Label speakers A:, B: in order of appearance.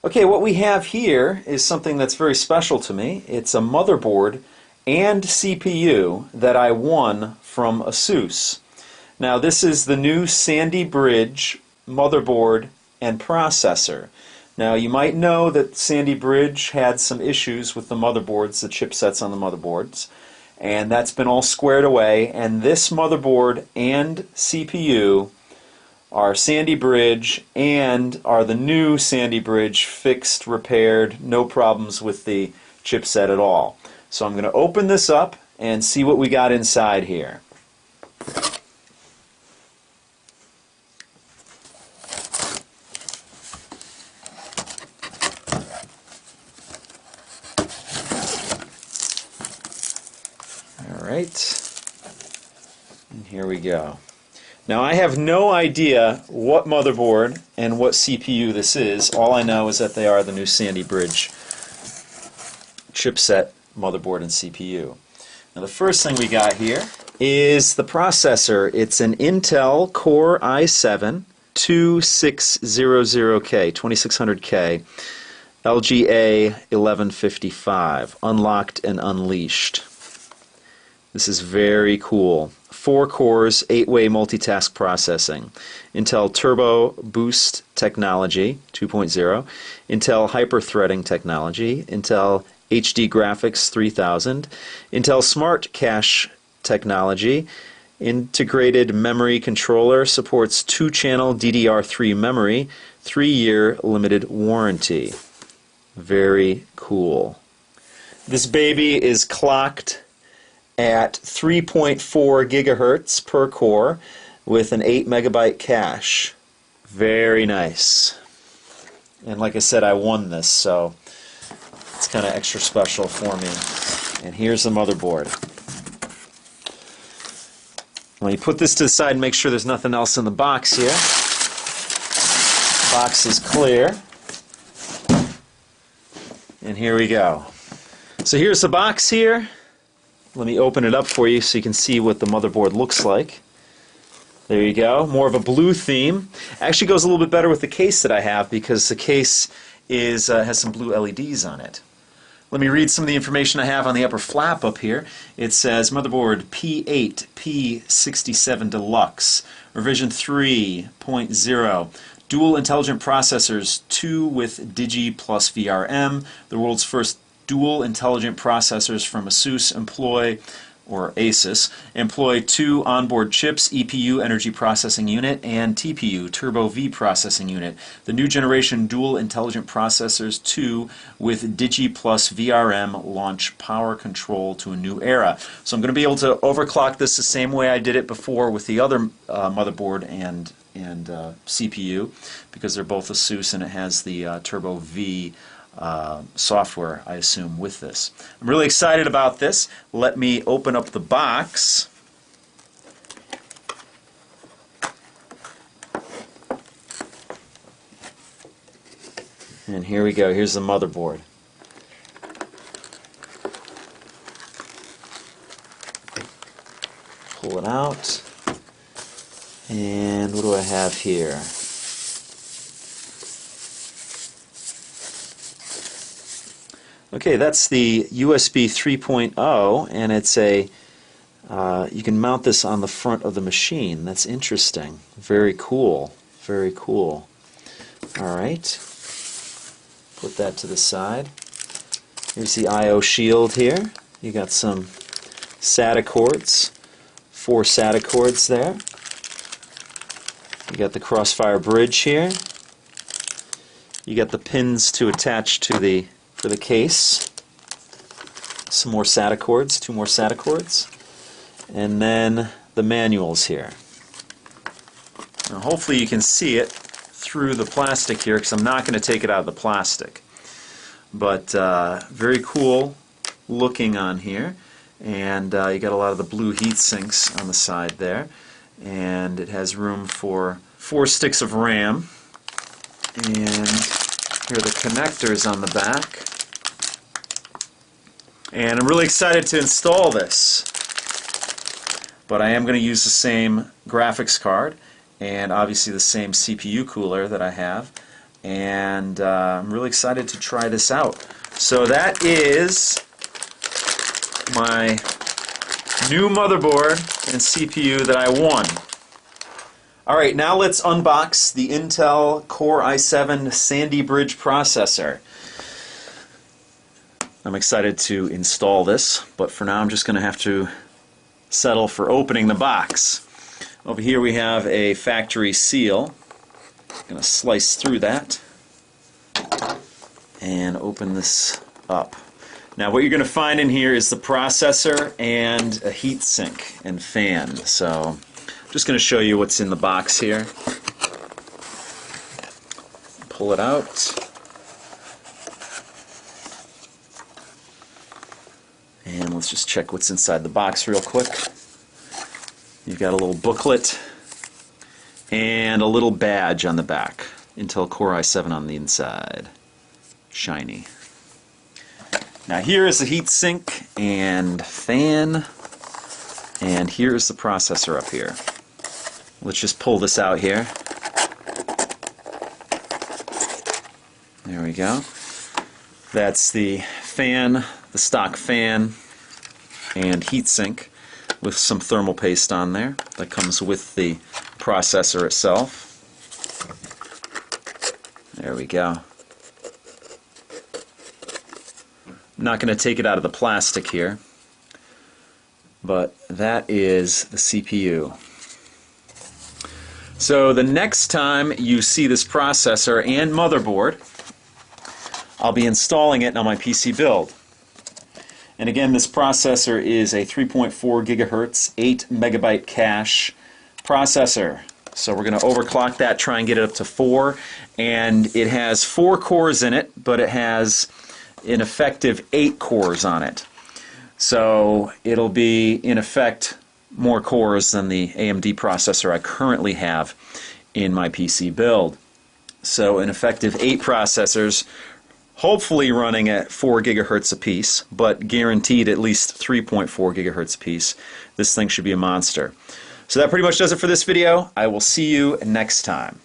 A: Okay, what we have here is something that's very special to me. It's a motherboard and CPU that I won from ASUS. Now this is the new Sandy Bridge motherboard and processor. Now you might know that Sandy Bridge had some issues with the motherboards, the chipsets on the motherboards, and that's been all squared away, and this motherboard and CPU are Sandy Bridge and are the new Sandy Bridge, fixed, repaired, no problems with the chipset at all. So I'm going to open this up and see what we got inside here. Alright, and here we go. Now I have no idea what motherboard and what CPU this is. All I know is that they are the new Sandy Bridge chipset, motherboard, and CPU. Now the first thing we got here is the processor. It's an Intel Core i7 2600K, 2600K, LGA 1155, unlocked and unleashed. This is very cool. 4 cores, 8-way multitask processing. Intel Turbo Boost technology 2.0, Intel Hyper-threading technology, Intel HD Graphics 3000, Intel Smart Cache technology, integrated memory controller, supports 2-channel DDR3 memory, 3-year limited warranty. Very cool. This baby is clocked at 3.4 gigahertz per core with an 8 megabyte cache. Very nice. And like I said, I won this, so it's kind of extra special for me. And here's the motherboard. Let me put this to the side and make sure there's nothing else in the box here. The box is clear. And here we go. So here's the box here. Let me open it up for you so you can see what the motherboard looks like. There you go. More of a blue theme. Actually goes a little bit better with the case that I have because the case has some blue LEDs on it. Let me read some of the information I have on the upper flap up here. It says motherboard P8P67 Deluxe, revision 3.0. Dual intelligent processors, 2 with Digi plus VRM. The world's first dual intelligent processors from ASUS employ 2 onboard chips, EPU, Energy Processing Unit, and TPU, Turbo V Processing Unit. The new generation dual intelligent processors, 2 with Digi plus VRM, launch power control to a new era. So I'm going to be able to overclock this the same way I did it before with the other motherboard and CPU, because they're both ASUS and it has the Turbo V software, I assume, with this. I'm really excited about this. Let me open up the box. And here we go. Here's the motherboard. Pull it out. And what do I have here? Okay, that's the USB 3.0, and it's a you can mount this on the front of the machine. That's interesting. Very cool. Very cool. All right. Put that to the side. Here's the I/O shield here. You got some SATA cords, 4 SATA cords there. You got the Crossfire bridge here. You got the pins to attach to for the case. Some more SATA cords, 2 more SATA cords. And then the manuals here. Now hopefully you can see it through the plastic here, because I'm not going to take it out of the plastic. But very cool looking on here. And you got a lot of the blue heat sinks on the side there. And it has room for 4 sticks of RAM. And here are the connectors on the back. And I'm really excited to install this. but I am going to use the same graphics card and obviously the same CPU cooler that I have, and I'm really excited to try this out. So that is my new motherboard and CPU that I won. Alright, now let's unbox the Intel Core i7 Sandy Bridge processor. I'm excited to install this, but for now I'm just going to have to settle for opening the box. Over here we have a factory seal. I'm going to slice through that and open this up. Now what you're going to find in here is the processor and a heat sink and fan. So I'm just going to show you what's in the box here. Pull it out. And let's just check what's inside the box real quick. You've got a little booklet and a little badge on the back. Intel Core i7 on the inside. Shiny. Now here is the heat sink and fan, and here is the processor up here. Let's just pull this out here. There we go. That's the fan, the stock fan and heatsink with some thermal paste on there that comes with the processor itself. There we go. I'm not going to take it out of the plastic here, but that is the CPU. So the next time you see this processor and motherboard, I'll be installing it on my PC build. And again, this processor is a 3.4 gigahertz, 8 megabyte cache processor. So we're going to overclock that, try and get it up to 4. And it has 4 cores in it, but it has an effective 8 cores on it. So it'll be, in effect, more cores than the AMD processor I currently have in my PC build. So an effective 8 processors, hopefully running at 4 gigahertz apiece, but guaranteed at least 3.4 gigahertz apiece. This thing should be a monster. So that pretty much does it for this video. I will see you next time.